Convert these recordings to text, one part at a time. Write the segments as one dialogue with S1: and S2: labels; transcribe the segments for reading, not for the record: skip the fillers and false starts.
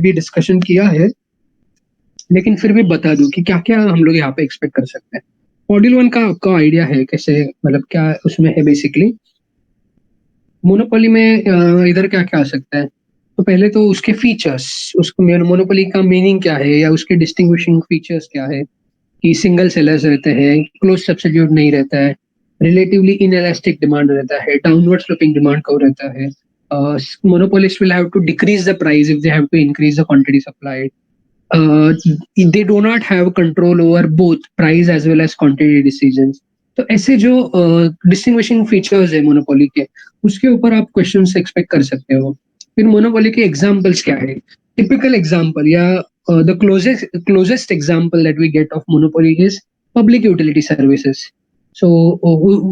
S1: भी डिस्कशन किया है, लेकिन फिर भी बता दूं कि क्या क्या हम लोग यहाँ पे एक्सपेक्ट कर सकते हैं। मॉड्यूल 1 का आपका आइडिया है कैसे, मतलब क्या उसमें है बेसिकली? मोनोपोली में इधर क्या क्या आ सकता है? तो पहले तो उसके फीचर्स, उसको मोनोपोली का मीनिंग क्या है या उसके डिस्टिंग्विशिंग फीचर्स क्या है, कि सिंगल सेलर्स रहते हैं, क्लोज सब्स्टिट्यूट नहीं रहता है, रिलेटिवली इनएलास्टिक डिमांड रहता है, डाउनवर्ड स्लोपिंग डिमांड कब रहता है, monopolist will have to decrease the price if they have to increase the quantity supplied, they do not have control over both price as well as quantity decisions. तो ऐसे जो distinguishing features है monopoly के, उसके ऊपर आप question expect कर सकते हो। फिर मोनोपोली के एग्जांपल्स क्या है, टिपिकल एग्जांपल या the closest example that we get of monopoly is public utility services. So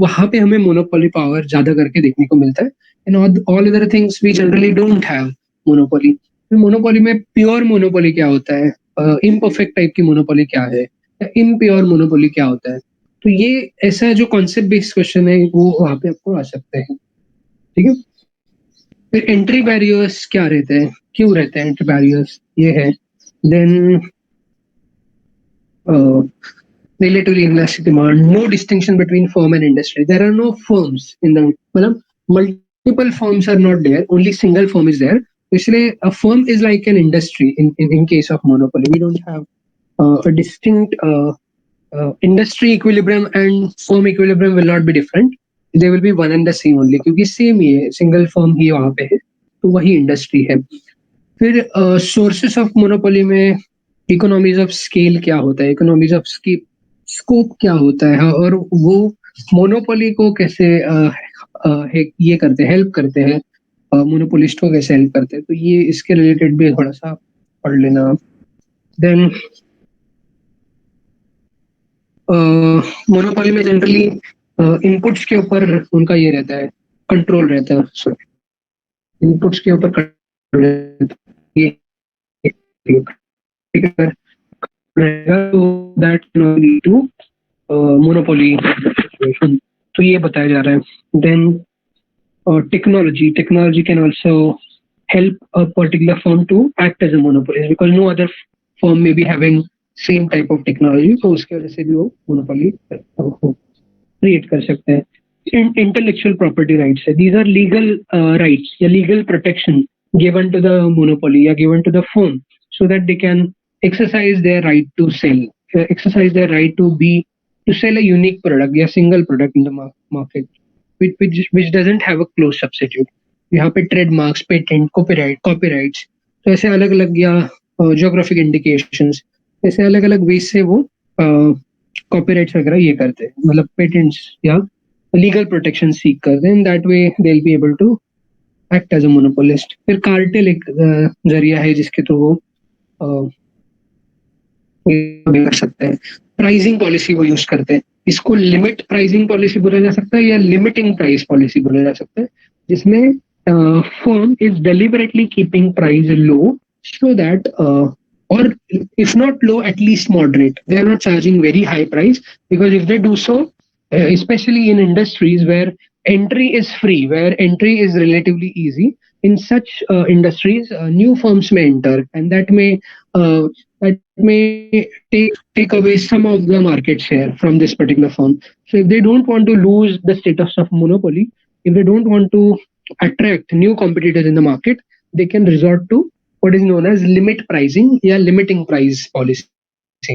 S1: वहां पे हमें मोनोपोली पावर ज्यादा करके देखने को मिलता है, and all other things we generally don't have monopoly. Monopoly में प्योर मोनोपोली क्या होता है, इम्परफेक्ट टाइप की मोनोपोली क्या है, या इम्प्योर मोनोपोली क्या होता है। तो ये ऐसा जो कॉन्सेप्ट बेस्ड क्वेश्चन है वो वहां पे आपको आ सकते हैं। ठीक है। फिर एंट्री बैरियर्स क्या रहते हैं, क्यों रहते हैं एंट्री बैरियर्स, ये है। Then relatively inelastic demand, no distinction between firm and industry. There are no firms in the, मतलब multiple firms are not there, only single firm is there. इसलिए a firm is like an industry in case of monopoly. We don't have a distinct industry equilibrium and firm equilibrium will not be different. They will be one and the same only, क्योंकि same ही है, single firm ही वहां पे है, तो वही industry है। फिर sources of monopoly में इकोनॉमीज ऑफ स्केल क्या होता है, इकोनॉमीज ऑफ स्कोप क्या होता है, हाँ, और वो मोनोपोली को कैसे ये करते हैं, हेल्प करते हैं, मोनोपोलिस्ट को कैसे हेल्प करते हैं, तो ये इसके रिलेटेड भी थोड़ा सा पढ़ लेना। देन मोनोपोली में जनरली इनपुट्स के ऊपर उनका ये रहता है, कंट्रोल रहता है, सॉरी, इनपुट्स के ऊपर कंट्रोल रहता है, ये that lead to monopoly situation. तो ये बताया जा रहा है। Then technology can also help a particular firm to act as a monopolist because no other firm may be having same type of technology, तो उसके वजह से भी वो monopoly create कर सकते हैं। Intellectual property rights है, these are legal rights या legal protection given to the monopoly या given to the firm so that they can exercise their right to sell, exercise their right to sell a unique product या single product in the market which doesn't have a close substitute। यहाँ पे trademarks, patent, copyrights, तो ऐसे अलग अलग, या geographic indications, ऐसे अलग अलग वे से वो कॉपीराइट्स वगैरह ये करते हैं, मतलब पेटेंट्स या लीगल प्रोटेक्शन सीख करते हैं। That way they will be able to act as a monopolist. फिर कार्टेल एक जरिया है जिसके थ्रू वो कर सकते हैं। प्राइसिंग पॉलिसी वो यूज करते हैं, इसको लिमिट प्राइसिंग पॉलिसी बोला जा सकता है या लिमिटिंग प्राइस पॉलिसी बोला जा सकता है, जिसमें firm is deliberately keeping price low so that or if not low at least moderate, they are not charging very high price, because if they do so, especially in industries where entry is free, where entry is relatively easy, in such industries new firms may enter and that may take away some of the market share from this particular firm. So if they don't want to lose the status of monopoly, if they don't want to attract new competitors in the market, they can resort to what is known as limit pricing या limiting price policy।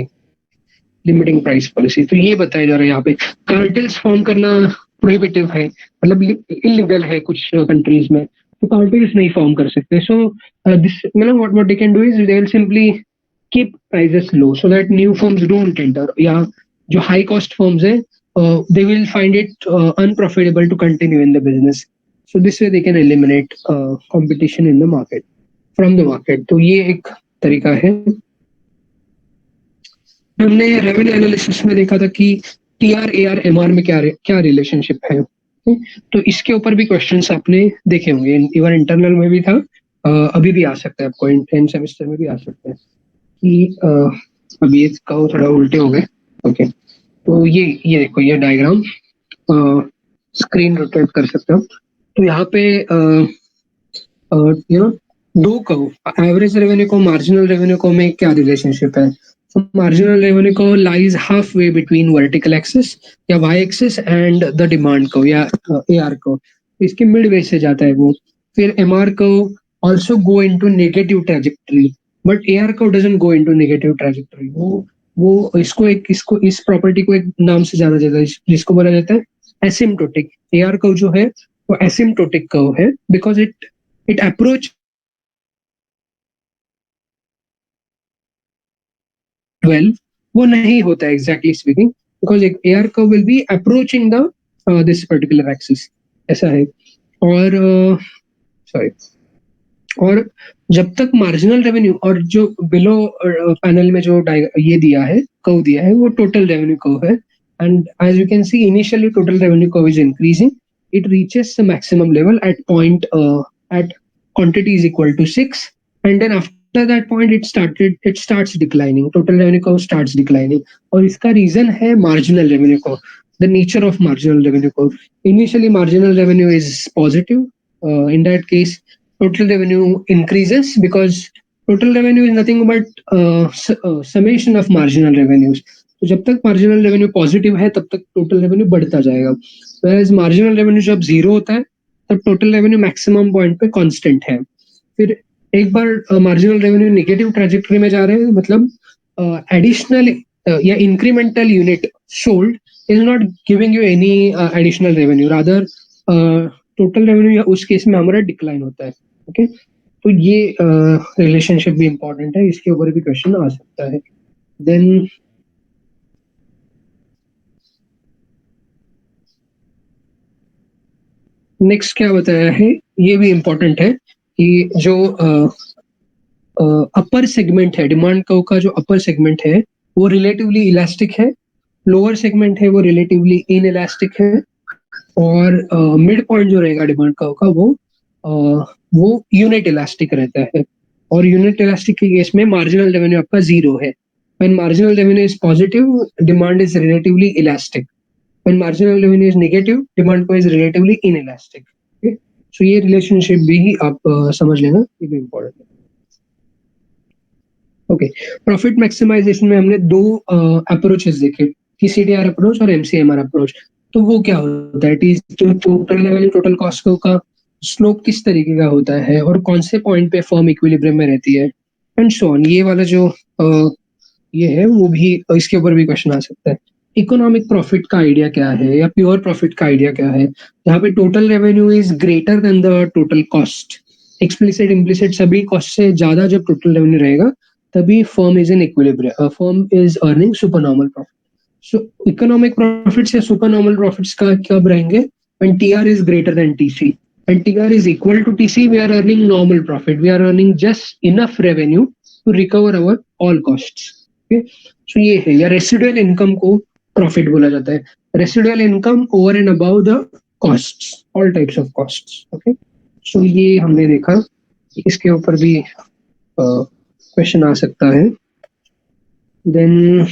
S1: Limiting price policy, तो ये बताया जा रहा है यहाँ पे। Cartels form करना प्रोहिबिटिव है, मतलब इलीगल है कुछ कंट्रीज में, तो कार्टेल्स नहीं फॉर्म कर सकते। सो दिस मतलब what they can do is they will simply keep prices low so that new firms don't enter, या जो हाई कॉस्ट फर्म्स है they will find it unprofitable to continue in the business. So this way they can eliminate competition in the market, from the market. तो ये एक तरीका है। हमने revenue analysis में देखा था कि TR, AR, MR में क्या रिलेशनशिप है, तो इसके ऊपर भी क्वेश्चंस आपने देखे होंगे, इवन इंटरनल में भी था, अभी भी आ सकता है आपको, एंड सेमेस्टर में भी आ सकता है कि अभी इसका थोड़ा उल्टे हो गए। ओके, तो ये देखो, ये डायग्राम स्क्रीन रोटेट कर सकते हो। तो यहाँ पे यू नो दो कहो, एवरेज रेवेन्यू को मार्जिनल रेवेन्यू को में क्या रिलेशनशिप है? मार्जिनल रेवेन्यू को lies half way between vertical axis या Y axis and the demand को या AR को, इसके मिड वे से जाता है वो। फिर MR को also go into negative trajectory, but AR को doesn't go into negative trajectory. वो इसको इस प्रॉपर्टी को एक नाम से जाना जाता है जिसको बोला जाता है एसिम्प्टोटिक। AR कर्व जो है वो एसिम्प्टोटिक कर्व है बिकॉज इट अप्रोच 12 वो नहीं होता है एग्जैक्टली स्पीकिंग, बिकॉज एक air curve will be approaching the this particular axis, ऐसा है। और सॉरी और जब तक मार्जिनल रेवेन्यू और जो बिलो पैनल में जो ये दिया है कर्व दिया है वो टोटल रेवेन्यू कर्व है, and as you can see initially total revenue curve is increasing, it reaches the maximum level at point at quantity is equal to 6, and then after that point it starts declining, total revenue curve starts declining। और इसका reason है marginal revenue curve, the nature of marginal revenue curve। Initially marginal revenue is positive, in that case total revenue increases because total revenue is nothing but summation of marginal revenues। तो जब तक marginal revenue positive है तब तक total revenue बढ़ता जाएगा, whereas marginal revenue जब zero होता है तब टोटल रेवेन्यू मैक्सिमम पॉइंट पे कांस्टेंट है। फिर एक बार मार्जिनल रेवेन्यू नेगेटिव ट्रैजेक्टरी में जा रहे हैं मतलब एडिशनल या incremental unit sold is not giving you any additional revenue, rather total revenue या उस केस में हमारा डिक्लाइन होता है। ओके, तो ये रिलेशनशिप भी इंपॉर्टेंट है, इसके ऊपर भी क्वेश्चन आ सकता है। देन नेक्स्ट क्या बताया है, ये भी इम्पोर्टेंट है कि जो अपर सेगमेंट है डिमांड कर्व का, जो अपर सेगमेंट है वो रिलेटिवली इलास्टिक है, लोअर सेगमेंट है वो रिलेटिवली इन इलास्टिक है, और मिड पॉइंट जो रहेगा डिमांड कर्व का वो यूनिट इलास्टिक रहता है। और यूनिट इलास्टिक के केस में मार्जिनल रेवेन्यू आपका जीरो है। When marginal revenue is positive demand is relatively elastic, when marginal revenue is negative demand को is relatively inelastic। okay? so ये relationship भी आप समझ लेना, ये भी important है। ओके, प्रॉफिट मैक्सिमाइजेशन में हमने दो अप्रोचेस देखे, TCDR अप्रोच और MCMR अप्रोच। तो वो क्या होता है, टोटल रेवेन्यू टोटल कॉस्ट का स्लोप किस तरीके का होता है और कौन से पॉइंट पे फर्म इक्विलिब्रियम में रहती है, एंड सो ऑन। ये वाला जो ये है वो भी, इसके ऊपर भी क्वेश्चन आ सकता है। इकोनॉमिक प्रॉफिट का आइडिया क्या है या प्योर प्रॉफिट का आइडिया क्या है, जहाँ पे total revenue is greater than the total cost, explicit implicit सभी कॉस्ट से ज्यादा जब टोटल रेवेन्यू रहेगा तभी firm is in equilibrium, firm is earning supernormal profit. So economic profits या सुपरनॉर्मल प्रॉफिट्स का कब रहेंगे, when TR is greater than TC and TR is equal to TC, we are earning normal profit, we are earning just enough revenue to recover our all costs। सो ये है, या residual income को profit बोला जाता है, residual income over and above the costs, all types of costs. Okay, so ये हमने देखा, इसके ऊपर भी क्वेश्चन आ सकता है। देन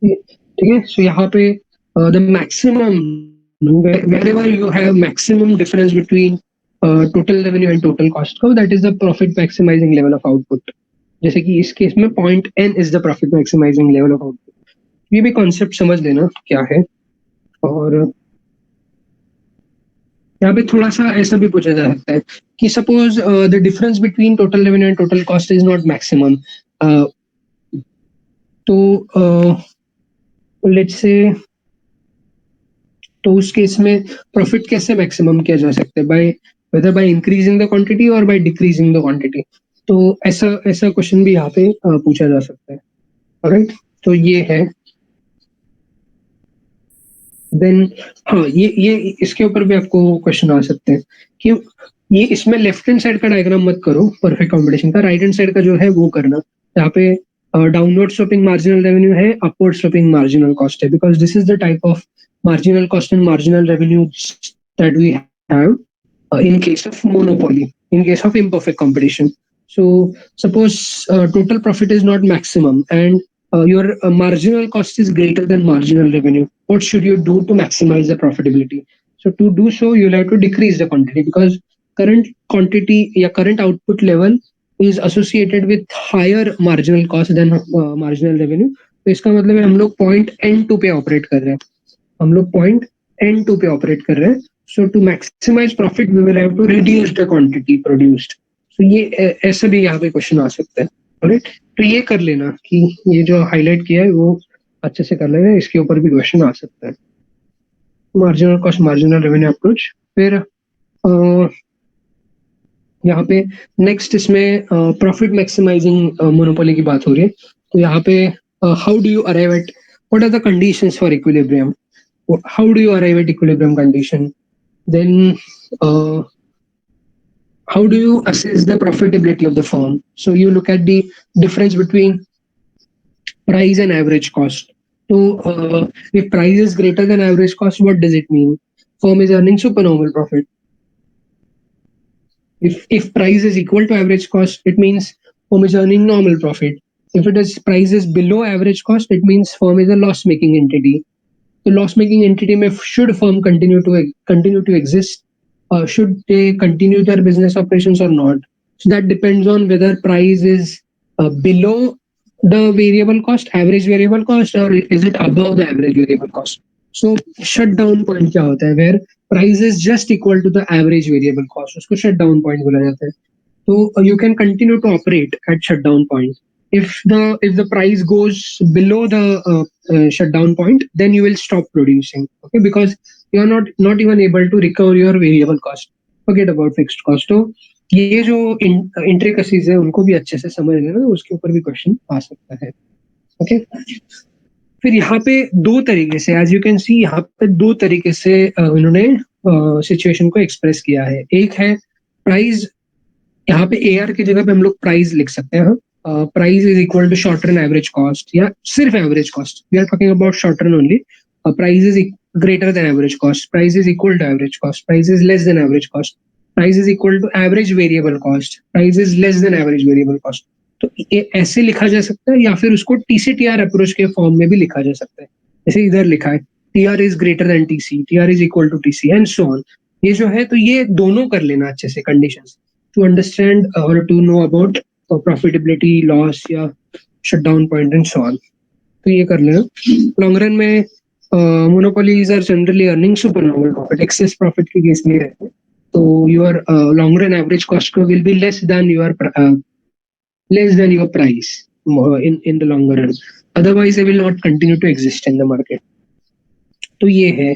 S1: ठीक है, सो यहाँ पे the maximum, wherever you have maximum difference between total revenue and total cost curve, that is the profit maximizing level of output। जैसे कि इस केस में point n is the profit maximizing level of output. ये भी concept समझ लेना क्या है। और यहाँ पे थोड़ा सा ऐसा भी पूछा जा सकता है कि suppose the difference between total revenue and total cost is not maximum, तो लेट्स से, तो उस केस में प्रॉफिट कैसे मैक्सिमम किया जा सकता है, bye whether by increasing the quantity और बाय डिक्रीजिंग द क्वांटिटी। तो ऐसा ऐसा क्वेश्चन भी यहाँ पे पूछा जा सकता है। राइट, तो ये है। देन हाँ, ये इसके ऊपर भी आपको क्वेश्चन आ सकते हैं कि ये इसमें लेफ्ट हैंड साइड का डायग्राम मत करो परफेक्ट कॉम्बिनेशन का, राइट हैंड साइड का जो है वो करना। यहाँ पे डाउनवर्ड स्लोपिंग मार्जिनल रेवेन्यू है, अपवर्ड स्लोपिंग मार्जिनल कॉस्ट है, because this is the type of marginal cost and marginal revenue that we have in case of monopoly, in case of imperfect competition। So suppose total profit is not maximum and your marginal cost is greater than marginal revenue, what should you do to maximize the profitability? So to do so you'll have to decrease the quantity, because current quantity या current output level is associated with higher marginal cost than marginal revenue. तो इसका मतलब है हम लोग point N2 पे operate कर रहे हैं, हम लोग पॉइंट N2 पे ऑपरेट कर रहे हैं। So to maximise profit we will have to reduce the quantity produced. तो ये ऐसा भी यहाँ पे क्वेश्चन आ सकता है। राइट, तो ये कर लेना कि ये जो हाईलाइट किया है वो अच्छे से कर लेना, इसके ऊपर भी क्वेश्चन आ सकता है। Marginal cost marginal revenue approach. फिर यहाँ पे नेक्स्ट इसमें प्रॉफिट मैक्सिमाइजिंग मोनोपोली की बात हो रही है। तो यहाँ पे how do you arrive at, what are the conditions for equilibrium, how do you arrive at equilibrium condition, then how do you assess the profitability of the firm? So you look at the difference between price and average cost. So if price is greater than average cost, what does it mean? Firm is earning supernormal profit. If price is equal to average cost, it means firm is earning normal profit. If it is price is below average cost, it means firm is a loss-making entity. The loss-making entity may should firm continue to exist, should they continue their business operations or not. So that depends on whether price is below the variable cost, average variable cost, or is it above the average variable cost. So shutdown point क्या होता है, where price is just equal to the average variable cost, उसको shutdown point बोला जाता है. So you can continue to operate at shutdown point. If the price goes below the shutdown point, then you will stop producing. Okay, because you are not even able to recover your variable cost. Forget about fixed cost. तो ये जो intricacies है उनको भी अच्छे से समझ लेना, उसके ऊपर भी क्वेश्चन आ सकता है. ओके, फिर यहाँ पे दो तरीके से, एज यू कैन सी यहाँ पे दो तरीके से इन्होंने सिचुएशन को एक्सप्रेस किया है. एक है प्राइस, यहाँ पे AR की जगह पे हम लोग प्राइस लिख सकते हैं. Price is equal to short run average cost या सिर्फ average cost, we are talking about short run only. Price is greater than average cost, price is equal to average cost, price is less than average cost, price is equal to average variable cost, price is less than average variable cost. तो ये ऐसे लिखा जा सकता है, या फिर उसको TCTR अप्रोच के फॉर्म में भी लिखा जा सकता है. जैसे इधर लिखा है TR is greater than TC, TR is equal to TC and so on. ये जो है, तो ये दोनों कर लेना अच्छे से conditions to understand or to know about profitability, loss या shutdown point and so on. तो ये कर लेना. लॉन्ग रन में monopolies are generally earning supernormal profit, excess profit के केस में रहते हैं. तो your long run average cost will be less than your price in the longer run. Otherwise they will not continue to exist in the market. तो ये है,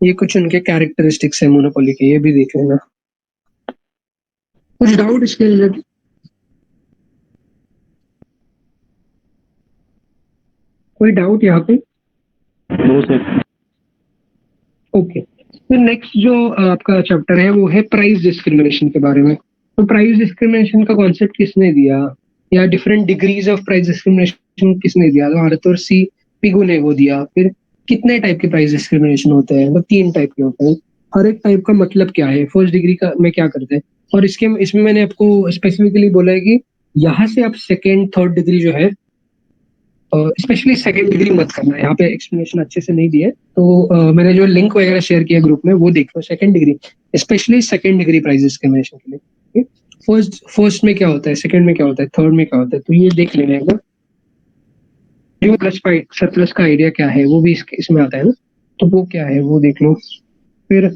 S1: ये कुछ उनके कैरेक्टरिस्टिक्स है मोनोपोली के, ये भी देख लेना. कुछ डाउट इसके रिलेटेड? कोई डाउट यहाँ पे?
S2: No sir.
S1: ओके, तो नेक्स्ट जो आपका चैप्टर है वो है प्राइस डिस्क्रिमिनेशन के बारे में. तो प्राइस डिस्क्रिमिनेशन का कॉन्सेप्ट किसने दिया, या different degrees of price discrimination किसने दिया? तो आर्थर सी पिगू ने वो दिया. फिर कितने टाइप के प्राइस डिस्क्रिमिनेशन होते हैं? मतलब 3 टाइप के होते हैं. हर एक टाइप का मतलब क्या है, फर्स्ट डिग्री का में क्या करते हैं, और इसमें मैंने आपको स्पेसिफिकली बोला है कि यहाँ से आप सेकेंड थर्ड डिग्री जो है, स्पेशली सेकेंड डिग्री मत करना. यहाँ पे एक्सप्लेनेशन अच्छे से नहीं दिया है, तो मैंने जो लिंक वगैरह शेयर किया ग्रुप में वो देख लो. Second degree, specially second degree price discrimination के लिए. फर्स्ट में क्या होता है, सेकेंड में क्या होता है, थर्ड में क्या होता है, तो ये देख लेना है. सरप्लस का आइडिया क्या है वो भी इसमें आता है ना, तो वो क्या है वो देख लो. फिर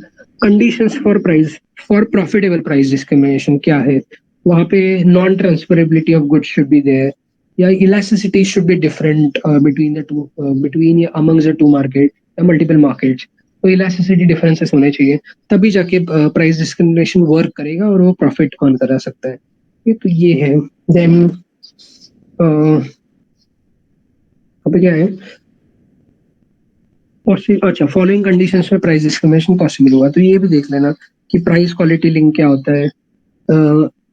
S1: conditions for profitable price discrimination क्या है, वहाँ पे non transferability of goods should be there, या elasticity should be different between amongst the two market या मल्टीपल मार्केट्स. तो इलास्टिसिटी डिफरेंसेस होने चाहिए, तभी जाके प्राइस डिस्क्रिमिनेशन वर्क करेगा और वो प्रॉफिट अर्न करा सकता है. तो ये है. देन क्या है, अच्छा, फॉलोइंग कंडीशंस में प्राइस डिस्क्रिमिनेशन पॉसिबल होगा. तो ये भी देख लेना कि प्राइस क्वालिटी लिंक क्या होता है.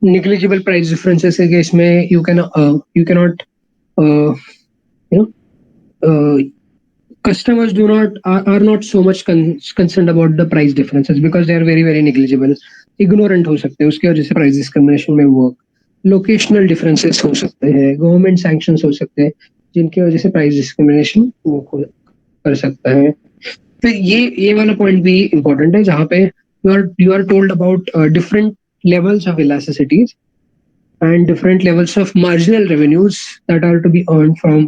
S1: नेग्लिजिबल प्राइस डिफरेंसेस के केस में you cannot customers are not so much concerned about the price differences because they are very very negligible. Ignorant हो सकते हैं, उसकी वजह से प्राइस डिस्क्रिमिनेशन में वर्क. लोकेशनल डिफरेंसेस हो सकते हैं, गवर्नमेंट सैंक्शंस हो सकते हैं, जिनकी वजह से प्राइस डिस्क्रिमिनेशन कर सकता है. तो ये वाला पॉइंट भी इम्पोर्टेंट है, जहाँ पे you are told about different levels of elasticities and different levels of marginal revenues that are to be earned from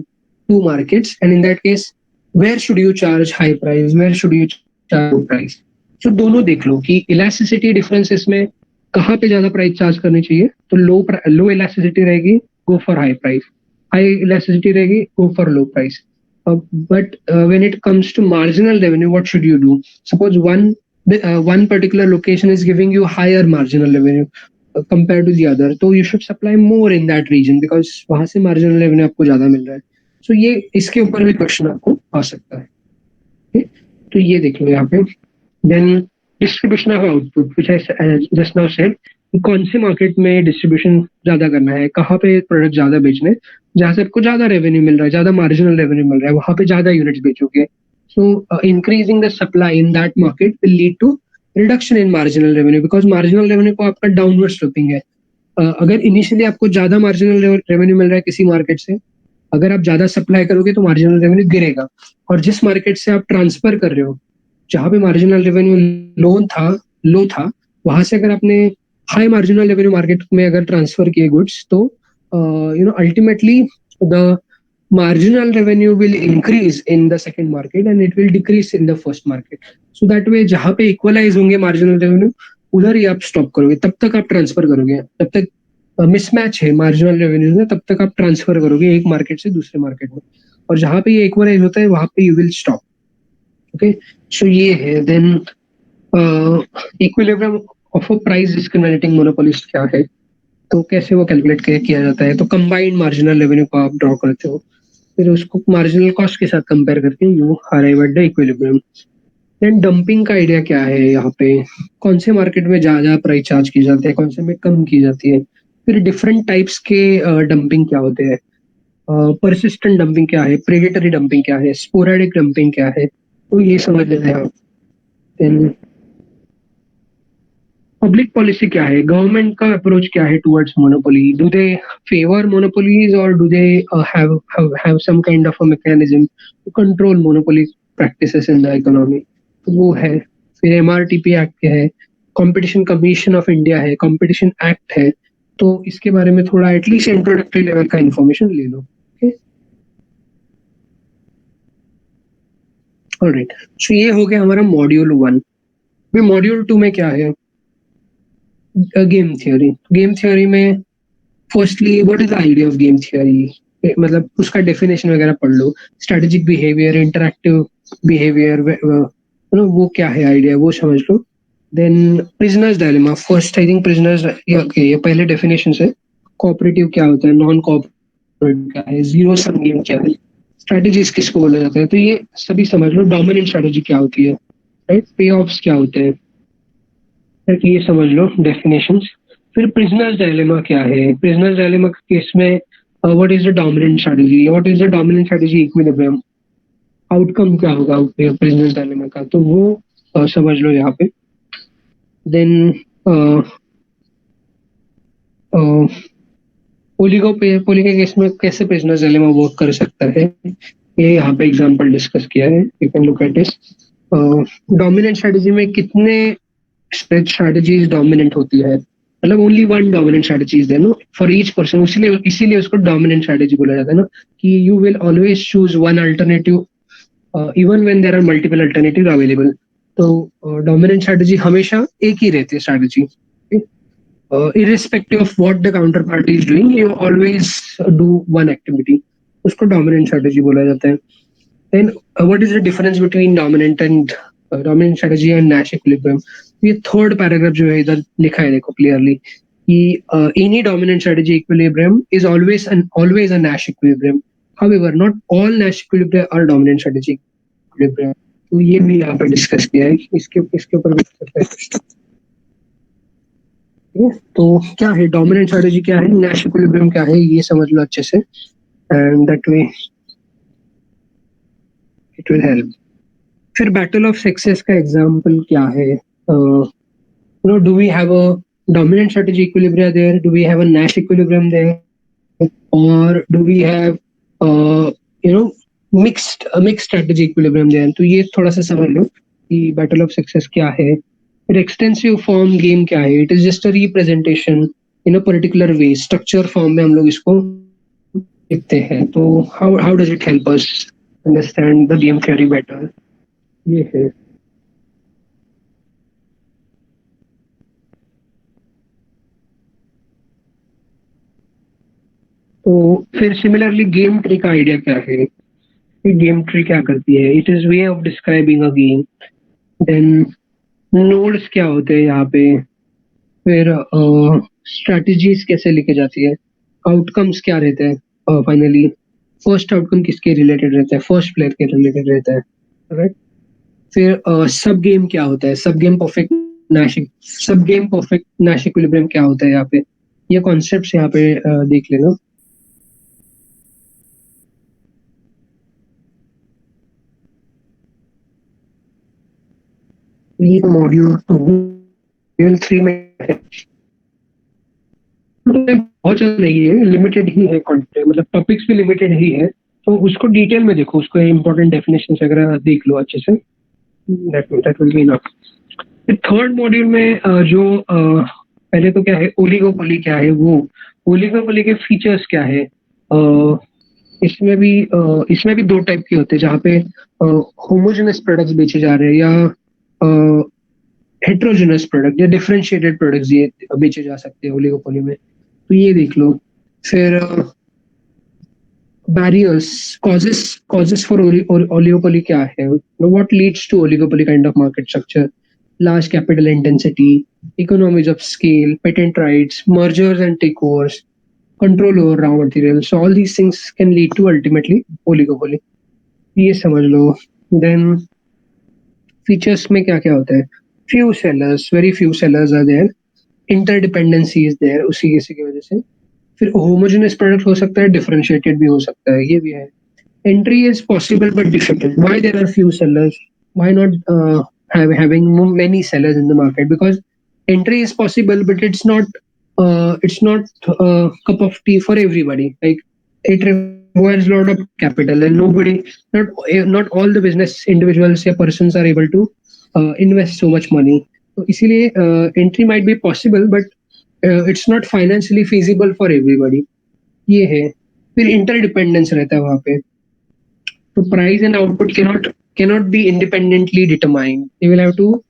S1: two markets. And in that case, where should you charge high price, where should you charge low price? So दोनों देख लो कि elasticity differences में कहाँ पे ज्यादा price charge करनी चाहिए. तो लो elasticity रहेगी, go for high price. High elasticity रहेगी, go for low price. But when it comes to marginal revenue, what should you do? Suppose one particular location is giving you higher marginal revenue compared to the other, तो you should supply more in that region because वहां से marginal revenue आपको ज्यादा मिल रहा है. So ये इसके ऊपर भी क्वेश्चन आपको आ सकता है. Okay? तो ये देख लो यहाँ पे. Then distribution of output, which I just now said, कि कौन से मार्केट में डिस्ट्रीब्यूशन ज्यादा करना है, कहाँ पे प्रोडक्ट ज्यादा बेचने, जहाँ से आपको ज्यादा रेवेन्यू मिल रहा है, ज्यादा मार्जिनल रेवेन्यू मिल रहा है, वहां पे ज्यादा यूनिट्स बेचोगे. So increasing the supply in that market will lead to reduction in marginal revenue because marginal revenue को आपका डाउनवर्ड स्लोपिंग है. अगर इनिशियली आपको ज्यादा मार्जिनल रेवेन्यू मिल रहा है किसी मार्केट से, अगर आप ज्यादा सप्लाई करोगे तो मार्जिनल रेवेन्यू गिरेगा. और जिस मार्केट से आप ट्रांसफर कर रहे हो, जहां पे मार्जिनल रेवेन्यू लो था, वहां से अगर आपने हाई मार्जिनल रेवेन्यू मार्केट में अगर ट्रांसफर किए गुड्स, तो ultimately the marginal revenue will increase in the second market and it will decrease in the first market. So that way जहां पे equalize होंगे marginal revenue, उधर ही आप स्टॉप करोगे. तब तक आप ट्रांसफर करोगे, तब तक मिसमैच है मार्जिनल रेवेन्यू में, तब तक आप ट्रांसफर करोगे एक मार्केट से दूसरे मार्केट में. और जहां पे ये इक्वलाइज होता है वहां पे you will stop. Okay, so ये है. Then equilibrium of a price discriminating monopolist क्या है, तो कैसे वो कैलकुलेट किया जाता है. तो कंबाइंड मार्जिनल रेवेन्यू को आप ड्रॉ करते हो, फिर उसको मार्जिनल कॉस्ट के साथ कंपेयर करके you arrive at the equilibrium. Then dumping का आइडिया क्या है, यहाँ पे कौन से मार्केट में ज्यादा प्राइस चार्ज की जाती है, कौन से में कम की जाती है. फिर डिफरेंट टाइप्स के डंपिंग क्या होते हैं, परसिस्टेंट डंपिंग क्या है, प्रेडेटरी डंपिंग क्या है, स्पोरेडिक डंपिंग क्या है, तो ये समझ लेते हैं आप. देन पब्लिक पॉलिसी क्या है, गवर्नमेंट का अप्रोच क्या है towards monopoly. Do they favour monopolies और do they have some kind of a mechanism to control monopoly practices in the economy. तो वो है. फिर एमआरटीपी एक्ट क्या है, कंपटीशन कमीशन ऑफ इंडिया है, कंपटीशन एक्ट है. तो इसके बारे में थोड़ा एटलीस्ट इंट्रोडक्टरी लेवल का इंफॉर्मेशन ले लो. ऑलराइट, सो ये हो गया हमारा मॉड्यूल 1. मॉड्यूल 2 में क्या है, गेम थियोरी. गेम थियोरी में firstly what is the idea of game theory, मतलब उसका डेफिनेशन वगैरह पढ़ लो. स्ट्रेटेजिक बिहेवियर, इंटरैक्टिव बिहेवियर, वो क्या है आइडिया, वो समझ लो. Then prisoner's dilemma, first I think prisoner's, ये पहले डेफिनेशन है. कोऑपरेटिव क्या होता है, नॉन कोऑपरेटिव क्या है, जीरो सम गेम क्या है, स्ट्रेटेजीज किसको बोला जाता है, तो ये सभी समझ लो. डोमिनेंट स्ट्रेटेजी क्या होती है, राइट, पे ऑफ्स क्या होते हैं, ये समझ लो डेफिनेशंस. फिर प्रिजनर्स डायलेमा क्या है, प्रिजनर्स डायलेमा के केस में what is the dominant strategy, what is the dominant strategy equilibrium, outcome क्या होगा प्रिजनर्स डायलेमा का, तो वो समझ लो यहाँ पे. देन ओलिगोपोली के केस में कैसे प्रिजनर्स डायलेमा वर्क कर सकता है, ये यहाँ पे एग्जांपल डिस्कस किया है. You can look at this. Dominant strategy में कितने स्ट्रेटजीज डोमिनेंट होती है, मतलब only one dominant strategy is there no for each person. इसीलिए उसको डोमिनेंट स्ट्रेटजी बोला जाता है ना, कि you will always choose one alternative even when there are multiple alternative available. तो डोमिनेंट स्ट्रेटजी हमेशा एक ही रहती है strategy. irrespective of what the counterparty is doing, you always do one activity. उसको dominant strategy बोला जाता है. Then what is the difference between dominant strategy and Nash equilibrium? ये थर्ड पैराग्राफ जो है इधर लिखा है, देखो क्लियरली कि any dominant strategy equilibrium is always a Nash equilibrium. However, not all Nash equilibrium are dominant strategy equilibrium. तो ये भी यहाँ पे डिस्कस किया है. इसके ऊपर भी सकता है. तो क्या है डोमिनेंट स्ट्रेटजी, क्या है नैश इक्विलिब्रियम, क्या है, ये समझ लो अच्छे से, and that way it will help. फिर बैटल ऑफ सेक्सेस का एग्जांपल क्या है, do we have a dominant strategy equilibrium there, do we have a Nash equilibrium there, और do we have mixed strategy equilibrium there. तो ये थोड़ा सा समझ लो कि बैटल ऑफ सेक्सेस क्या है, फिर एक्सटेंसिव फॉर्म गेम क्या है? It is just a representation in a particular way, structure form में हम लोग इसको लिखते हैं। तो how how does it help us understand the game theory better? ये है। तो फिर सिमिलरली गेम ट्री का आइडिया क्या है? गेम ट्री क्या करती है? It is way of describing a game. Then nodes क्या होते हैं यहाँ पे? फिर स्ट्रेटजीज कैसे लिखे जाती है? आउटकम्स क्या रहते हैं फाइनली? फर्स्ट आउटकम किसके रिलेटेड रहता है? फर्स्ट प्लेयर के रिलेटेड रहता है, राइट? फिर सब गेम क्या होता है? सब गेम परफेक्ट नैश इक्विलिब्रियम क्या होता है यहाँ पे? ये कॉन्सेप्ट्स यहाँ पे देख लेना। ये मॉड्यूल 3 में है। बहुत ज्यादा नहीं है, लिमिटेड ही है कंटेंट, मतलब टॉपिक्स भी लिमिटेड ही है। तो उसको डिटेल में देखो, उसको इम्पोर्टेंट डेफिनेशन वगैरह देख लो अच्छे से। That will be enough. Third module में पहले तो क्या है, ओलिगोपोली क्या है, वो ओलिगोपोली के फीचर्स क्या है। इसमें भी दो टाइप के होते हैं, जहाँ पे होमोजेनस प्रोडक्ट्स बेचे जा रहे हैं या हेट्रोजेनस प्रोडक्ट या डिफरेंशिएटेड प्रोडक्ट्स ये बेचे जा सकते हैं ओलिगोपोली में। तो ये देख लो। फिर barriers, causes for oligopoly क्या है? What leads to oligopoly kind of market structure? Large capital intensity, economies of scale, patent rights, mergers and takeovers, control over raw materials. So all these things can lead to ultimately oligopoly. ये समझ लो। Then features में क्या क्या होता है? Few sellers, very few sellers are there. Interdependency is there, उसी किसी की वजह से। फिर होमोजेनस प्रोडक्ट हो सकता है, डिफरेंशिएटेड भी हो सकता है, ये भी है। Entry is possible but difficult. Why there are few sellers? Why not having many sellers in the market? Because entry is possible, but it's not cup of tea for everybody. Like it requires a lot of capital, and not all the business individuals or persons are able to invest so much money. तो इसीलिए entry might be possible, but it's not financially feasible for everybody. ये है। फिर interdependence रहता है वहाँ पे। So price and output cannot be independently determined. They will have to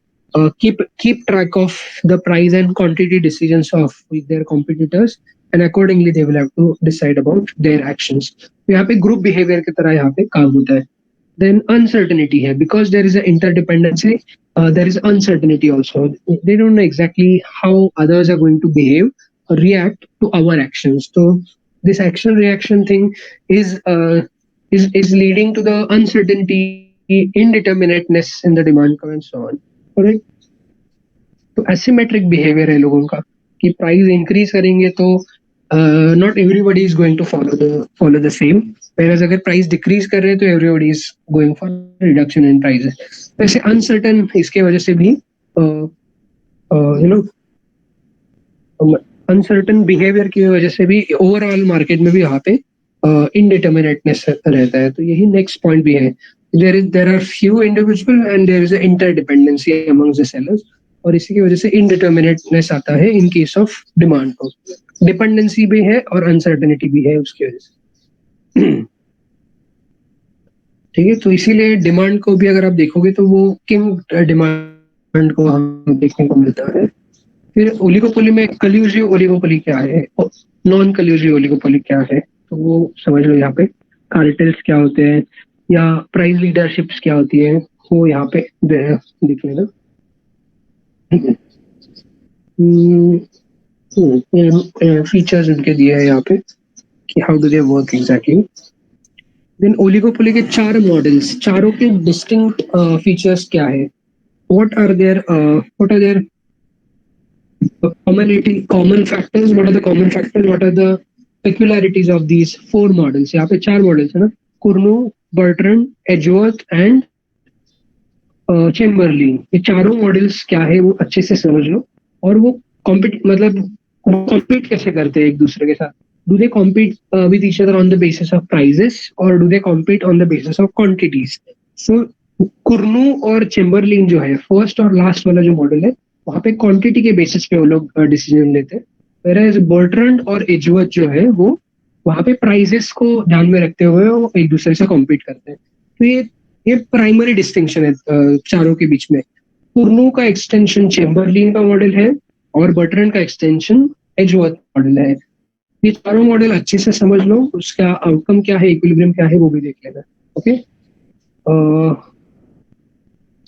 S1: keep track of the price and quantity decisions of their competitors, and accordingly they will have to decide about their actions. तो यहाँ पे group behavior की तरह यहाँ पे काम होता है। Then uncertainty है, because there is an interdependency. There is uncertainty also. They don't know exactly how others are going to behave or react to our actions. So this action reaction thing is leading to the uncertainty, indeterminateness in the demand curve and so on. Correct? तो asymmetric behaviour है लोगों का कि price increase करेंगे तो not everybody is going to follow the same, whereas अगर price decrease कर रहे हैं तो everybody is going for reduction in prices. वैसे अनसर्टन इसके वजह से भी यू नो अनसर्टन बिहेवियर की वजह से भी ओवरऑल मार्केट में भी यहाँ पे इनडिटर्मिनेटनेस रहता है। तो यही नेक्स्ट पॉइंट भी है। there are few individual and there is a interdependency amongst the sellers, और इसी की वजह से इनडिटर्मिनेटनेस आता है इन केस ऑफ डिमांड को। डिपेंडेंसी भी है और अनसर्टेनिटी भी है उसकी वजह से। ठीक है, तो इसीलिए डिमांड को भी अगर आप देखोगे तो वो किंग डिमांड को हम देखने को मिलता है। फिर ओलिगोपोली में कल्यूजिव ओलिगोपोली क्या है, नॉन कल्यूजिव ओलिगोपोली क्या है, तो वो समझ लो यहाँ पे। कार्टेल्स क्या होते हैं या प्राइस लीडरशिप्स क्या होती है, वो यहाँ पे देख लेना। फीचर्स उनके दिए हैं यहाँ पे कि how do they work exactly. Then oligopoly के 4 मॉडल्स, चारों के डिस्टिंक्ट फीचर्स क्या है? What are there common factors? What are the common factors? What are the peculiarities of these 4 models? यहाँ पे 4 मॉडल्स है ना, कुर्नो, बर्ट्रैंड, एजवर्थ एंड चेम्बरलिन। ये चारों मॉडल्स क्या है वो अच्छे से समझ लो। और वो कॉम्पीट कैसे करते हैं एक दूसरे के साथ? Do they compete with each other on the basis of prices और do they compete on the basis of quantities? So Cournot और चेम्बरलिन जो है, फर्स्ट और लास्ट वाला जो मॉडल है, वहाँ पे क्वांटिटी के बेसिस पे वो लोग डिसीजन लेते हैं, whereas बर्ट्रैंड और एजवर्थ जो है वो वहाँ पे प्राइजेस को ध्यान में रखते हुए वो एक दूसरे से कॉम्पीट करते हैं। तो ये प्राइमरी डिस्टिंक्शन है चारों के बीच में। कुर्नो का एक्सटेंशन चेम्बरलिन का मॉडल है और बर्ट्रैंड का एक्सटेंशन एजवर्थ मॉडल है। ये चारों मॉडल अच्छे से समझ लो, उसका आउटकम क्या है, इक्विलिब्रियम क्या है वो भी देख लेना। ओके,